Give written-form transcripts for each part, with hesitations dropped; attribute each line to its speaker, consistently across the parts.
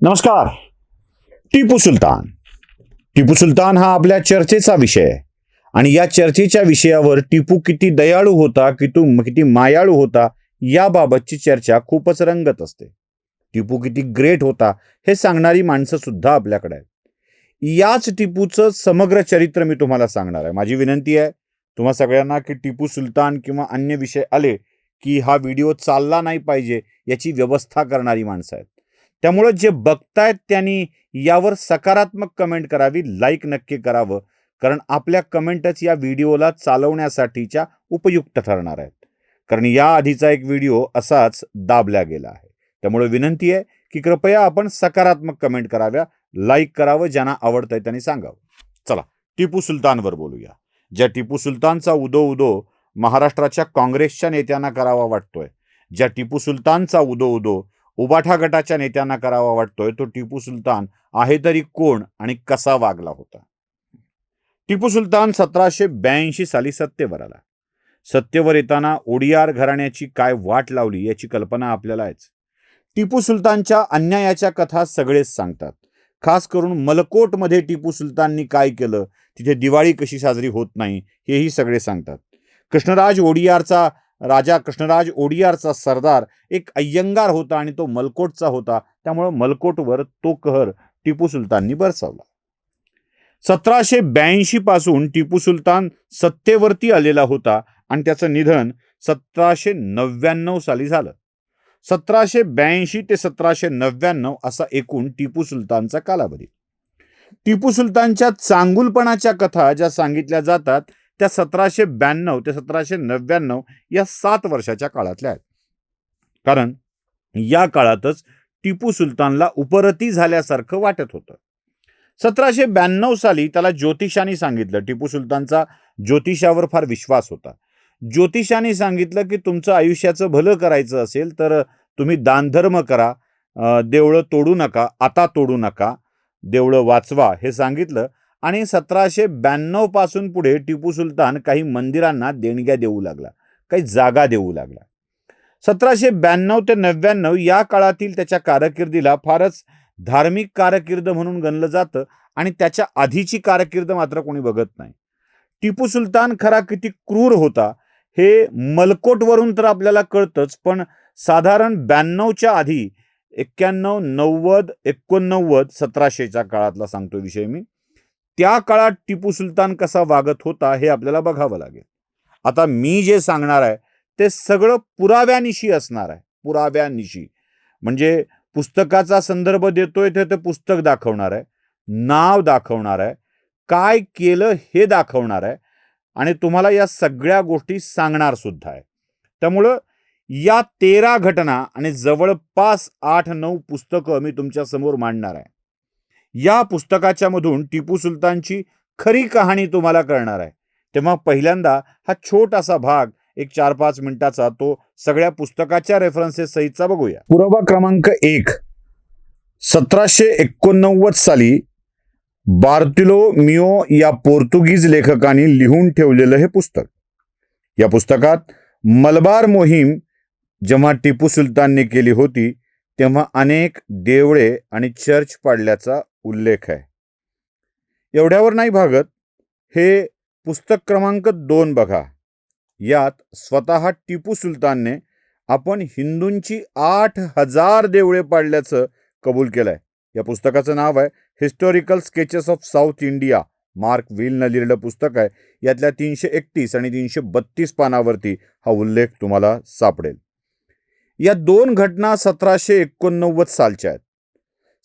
Speaker 1: नमस्कार. टिपू सुलतान. टिपू सुलतान हा आपल्या चर्चेचा विषय आहे आणि या चर्चेच्या विषयावर टिपू किती दयाळू होता, किती मायाळू होता याबाबतची चर्चा खूपच रंगत असते. टिपू किती ग्रेट होता हे सांगणारी माणसं सुद्धा आपल्याकडे आहेत. याच टिपूचं समग्र चरित्र मी तुम्हाला सांगणार आहे. माझी विनंती आहे तुम्हा सगळ्यांना की टिपू सुलतान किंवा अन्य विषय आले की हा व्हिडिओ चालला नाही पाहिजे याची व्यवस्था करणारी माणसं आहेत. त्यामुळं जे बघतायत त्यांनी यावर सकारात्मक कमेंट करावी, लाईक नक्की करावं, कारण आपल्या कमेंटच या व्हिडिओला चालवण्यासाठीच्या उपयुक्त ठरणार आहेत. कारण या आधीचा एक व्हिडिओ असाच दाबला गेला आहे. त्यामुळे विनंती आहे की कृपया आपण सकारात्मक कमेंट कराव्या, लाईक करावं, ज्यांना आवडतंय त्यांनी सांगावं. चला टिपू सुलतानवर बोलूया. ज्या टिपू सुलतानचा उदो महाराष्ट्राच्या काँग्रेसच्या नेत्यांना करावा वाटतोय, ज्या टिपू सुलतानचा उदो उबाठा गटाच्या नेत्यांना करावा वाटतोय, तो टिपू सुलतान आहे तरी कोण आणि कसा वागला होता. टिपू सुलतान 1782 साली सत्तेवर आला. सत्तेवर येताना ओडियार घराण्याची काय वाट लावली याची कल्पना आपल्याला आहेच. टिपू सुलतानच्या अन्यायाच्या कथा सगळेच सांगतात. खास करून मलकोटमध्ये टिपू सुलताननी काय केलं, तिथे दिवाळी कशी साजरी होत नाही, हेही सगळे सांगतात. कृष्णराज ओडियारचा सरदार एक अय्यंगार होता आणि तो मलकोटचा होता. त्यामुळे मलकोटवर तो कहर टिपू सुलताननी बरसावला. 1782 पासून टिपू सुलतान सत्तेवरती आलेला होता आणि त्याचं निधन 1799 साली झालं. 1782 ते 1799 असा एकूण टिपू सुलतानचा कालावधी. टिपू सुलतानच्या चांगुलपणाच्या कथा ज्या सांगितल्या जातात त्या 1792 ते 1799 या 7 वर्षाच्या काळातल्या आहेत. कारण या काळातच टिपू सुलतानला उपरती झाल्यासारखं वाटत होतं. 1792 साली त्याला ज्योतिषाने सांगितलं, टिपू सुलतानचा ज्योतिषावर फार विश्वास होता. ज्योतिषाने सांगितलं की तुमचं आयुष्याचं भलं करायचं असेल तर तुम्ही दानधर्म करा, देवळं तोडू नका, आता तोडू नका, देवळं वाचवा हे सांगितलं. आणि 1792 पासून पुढे टिपू सुलतान काही मंदिरांना देणग्या देऊ लागला, काही जागा देऊ लागला. 1792 ते 99 या काळातील त्याच्या कारकिर्दीला फारच धार्मिक कारकिर्द म्हणून गणलं जातं आणि त्याच्या आधीची कारकिर्द मात्र कोणी बघत नाही. टिपू सुलतान खरा किती क्रूर होता हे मलकोटवरून तर आपल्याला कळतंच, पण साधारण 92च्या आधी 91, 90, 89, 1700च्या काळातला सांगतो विषय मी. त्या काळात टिपू सुलतान कसा वागत होता हे आपल्याला बघावं लागेल. आता मी जे सांगणार आहे ते सगळं पुराव्यानिशी असणार आहे. पुराव्यानिशी म्हणजे पुस्तकाचा संदर्भ देतोय ते पुस्तक दाखवणार आहे, नाव दाखवणार आहे, काय केलं हे दाखवणार आहे आणि तुम्हाला या सगळ्या गोष्टी सांगणार सुद्धा आहे. त्यामुळं या 13 घटना आणि जवळपास 8-9 पुस्तकं मी तुमच्या समोर मांडणार आहे. या पुस्तकाच्या मधून टिपू सुलतानची खरी कहाणी तुम्हाला कळणार आहे. तेव्हा पहिल्यांदा हा छोटासा भाग एक 4-5 मिनिटाचा तो सगळ्या पुस्तकाच्या रेफरन्सेस सहितचा बघूया. पुरावा क्रमांक 1. 1789 साली बार्तोलोमियो या पोर्तुगीज लेखकाने लिहून ठेवलेलं हे पुस्तक. या पुस्तकात मलबार मोहीम जेव्हा टिपू सुलतानने केली होती तेव्हा अनेक देवळे आणि चर्च पाडल्याचा उल्लेख आहे. एवढ्यावर नाही भागत, हे पुस्तक क्रमांक 2 बघा. यात स्वतः टिपू सुलतानने आपण हिंदूंची 8000 देवळे पाडल्याचं कबूल केलंय. या पुस्तकाचं नाव आहे historical sketches of South India. Mark विलनं लिहिलेलं पुस्तक आहे. यातल्या 331 आणि 332 पानावरती हा उल्लेख तुम्हाला सापडेल. या 2 घटना 1789 सालच्या आहेत.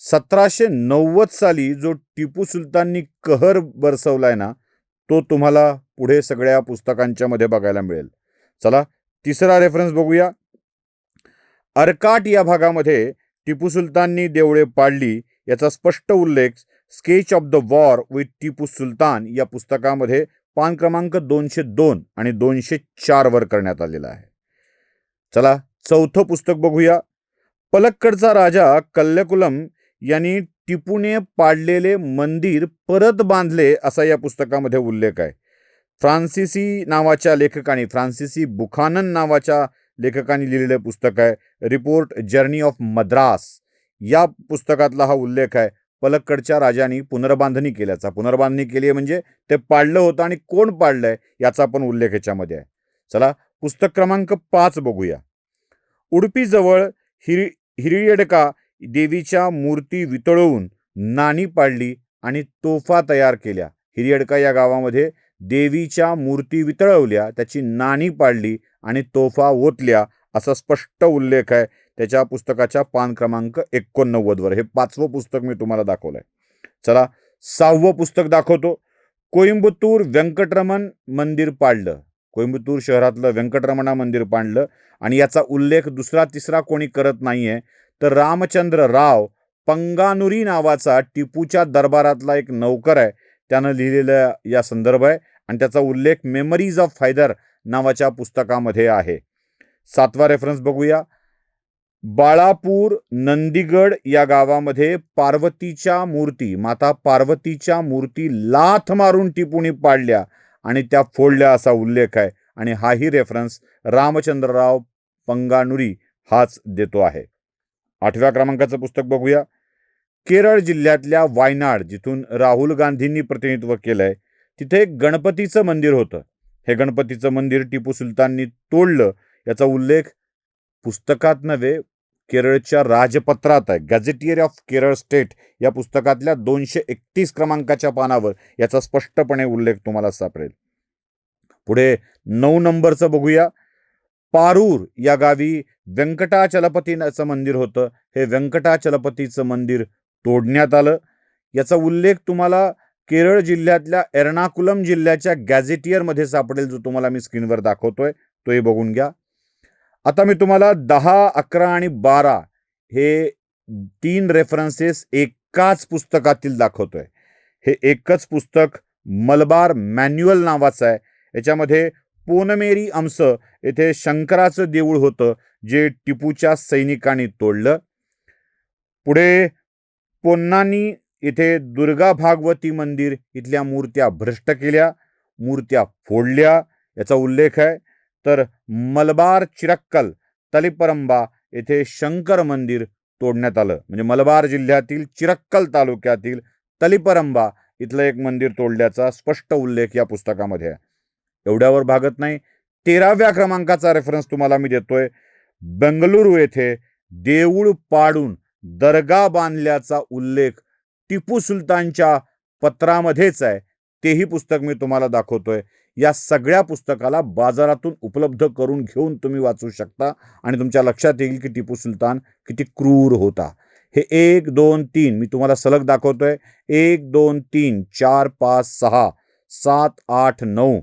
Speaker 1: 1790 साली जो टिपू सुलताननी कहर बरसवलाय ना, तो तुम्हाला पुढे सगळ्या पुस्तकांच्या मध्ये बघायला मिळेल. चला तिसरा रेफरन्स बघूया. अर्काट या भागामध्ये टिपू सुलताननी देवळे पाडली याचा स्पष्ट उल्लेख sketch of the war with Tipu Sultan या पुस्तकामध्ये पान क्रमांक 202 आणि 204 वर करण्यात आलेला आहे. चला चौथं पुस्तक बघूया. पलक्कडचा राजा कल्लेकुलम यांनी टिपूने पाडलेले मंदिर परत बांधले असा या पुस्तकामध्ये उल्लेख आहे. फ्रान्सिसी बुखानन नावाच्या लेखकाने लिहिलेलं पुस्तक आहे. रिपोर्ट जर्नी ऑफ मद्रास या पुस्तकातला हा उल्लेख आहे. पलक्कडच्या राजांनी पुनर्बांधणी केल्याचा. पुनर्बांधणी केली आहे म्हणजे ते पाडलं होतं आणि कोण पाडलंय याचा पण उल्लेख याच्यामध्ये आहे. चला पुस्तक क्रमांक 5 बघूया. उडपीजवळ हिरियडका देवीच्या मूर्ती वितळवून नाणी पाडली आणि तोफा तयार केल्या. हिरियडका या गावामध्ये देवीच्या मूर्ती वितळवल्या, त्याची नाणी पाडली आणि तोफा ओतल्या असा स्पष्ट उल्लेख आहे त्याच्या पुस्तकाच्या पान क्रमांक 89 वर. हे 5वं पुस्तक मी तुम्हाला दाखवलंय. चला 6वं पुस्तक दाखवतो. कोइंबतूर व्यंकटरमण मंदिर पाडलं. कोइंबतूर शहरातलं व्यंकटरमणा मंदिर पाडलं आणि याचा उल्लेख दुसरा तिसरा कोणी करत नाहीये तर रामचंद्र राव पंगानुरी नावाचा टिपूच्या दरबारातला एक नौकर आहे, त्यानं लिहिलेला या संदर्भ आहे आणि त्याचा उल्लेख मेमरीज ऑफ हैदर नावाच्या पुस्तकामध्ये आहे. 7वा रेफरन्स बघूया. बाळापूर नंदीगड या गावामध्ये पार्वतीच्या मूर्ती, माता पार्वतीच्या मूर्ती लाथ मारून टिपूने पाडल्या आणि त्या फोडल्या असा उल्लेख आहे आणि हाही रेफरन्स रामचंद्रराव पंगानुरी हाच देतो आहे. 8व्या क्रमांकाचं पुस्तक बघूया. केरळ जिल्ह्यातल्या वायनाड, जिथून राहुल गांधींनी प्रतिनिधित्व केलंय, तिथे एक गणपतीचं मंदिर होतं. हे गणपतीचं मंदिर टिपू सुलताननी तोडलं याचा उल्लेख पुस्तकात नव्हे केरळच्या राजपत्रात आहे. गॅझेटियर ऑफ केरळ स्टेट या पुस्तकातल्या 231 क्रमांकाच्या पानावर याचा स्पष्टपणे उल्लेख तुम्हाला सापडेल. पुढे 9 नंबरचं बघूया. पारूर या गावी व्यंकटाचलपतीचं मंदिर होतं. हे व्यंकटाचलपतीचं मंदिर तोडण्यात आलं. याचा उल्लेख तुम्हाला केरळ जिल्ह्यातल्या एर्नाकुलम जिल्ह्याच्या गॅझेटियरमध्ये सापडेल, जो तुम्हाला मी स्क्रीनवर दाखवतोय, तोही बघून घ्या. आता मी तुम्हाला 10, 11 आणि 12 हे 3 रेफरन्सेस एकाच पुस्तकातील दाखवतोय. हे एकच पुस्तक मलबार मॅन्युअल नावाचं आहे. याच्यामध्ये पोनमेरी अंश येथे शंकराचं देऊळ होतं जे टिपूच्या सैनिकांनी तोडलं. पुढे पोन्नानी येथे दुर्गा भागवती मंदिर इथल्या मूर्त्या भ्रष्ट केल्या, मूर्त्या फोडल्या याचा उल्लेख आहे. तर मलबार चिरक्कल तलिपरंबा येथे शंकर मंदिर तोडण्यात आलं. म्हणजे मलबार जिल्ह्यातील चिरक्कल तालुक्यातील तलिपरंबा इथलं एक मंदिर तोडल्याचा स्पष्ट उल्लेख या पुस्तकामध्ये आहे. एवढ्यावर भागत नाही. 13व्या क्रमांकाचा रेफरन्स तुम्हाला मी देतोय. बेंगलुरू येथे देऊळ पाडून दर्गा बांधल्याचा उल्लेख टिपू सुलतानच्या पत्रामध्येच आहे. तेही पुस्तक मी तुम्हाला दाखवतोय. या सगळ्या पुस्तकाला बाजारातून उपलब्ध करून घेऊन तुम्ही वाचू शकता आणि तुमच्या लक्षात येईल की टिपू सुलतान किती क्रूर होता. हे 1, 2, 3 मी तुम्हाला सलग दाखवतोय. 1, 2, 3, 4, 5, 6, 7, 8, 9,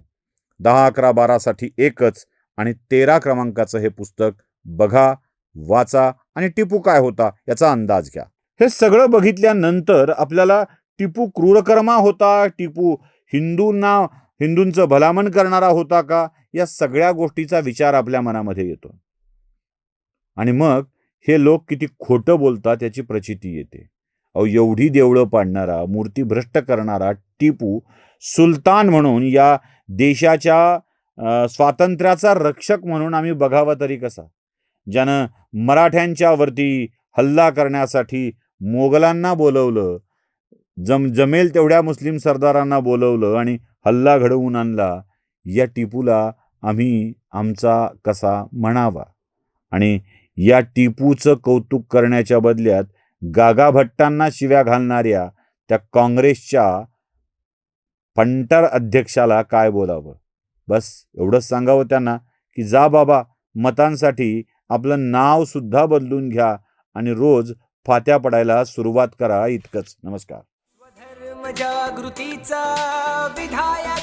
Speaker 1: 10, 11, 12 साठी एकच आणि 13 क्रमांकाचं हे पुस्तक बघा, वाचा आणि टिपू काय होता याचा अंदाज घ्या. हे सगळं बघितल्यानंतर आपल्याला टिपू क्रूरकर्मा होता, टिपू हिंदूंचं भलामण करणारा होता का, या सगळ्या गोष्टीचा विचार आपल्या मनामध्ये येतो आणि मग हे लोक किती खोटं बोलतात याची प्रचिती येते. अहो, एवढी देवळं पाडणारा, मूर्ती भ्रष्ट करणारा टिपू सुलतान म्हणून, या देशाच्या स्वातंत्र्याचा रक्षक म्हणून आम्ही बघावा तरी कसा, ज्यानं मराठ्यांच्या वरती हल्ला करण्यासाठी मोगलांना बोलवलं, जमेल तेवढ्या मुस्लिम सरदारांना बोलवलं आणि हल्ला घडवून आणला, या टिपूला आम्ही आमचा कसा म्हणावा. आणि या टिपूचं कौतुक करण्याच्या बदल्यात गागा भट्टांना शिव्या घालणाऱ्या त्या काँग्रेसच्या पंटर अध्यक्षाला काय बोलावं. बस एवढंच सांगावं त्यांना की जा बाबा, मतांसाठी आपलं नाव सुद्धा बदलून घ्या आणि रोज फात्या पडायला सुरुवात करा. इतकंच. नमस्कार.
Speaker 2: स्वधर्म जागृतीचा विधायक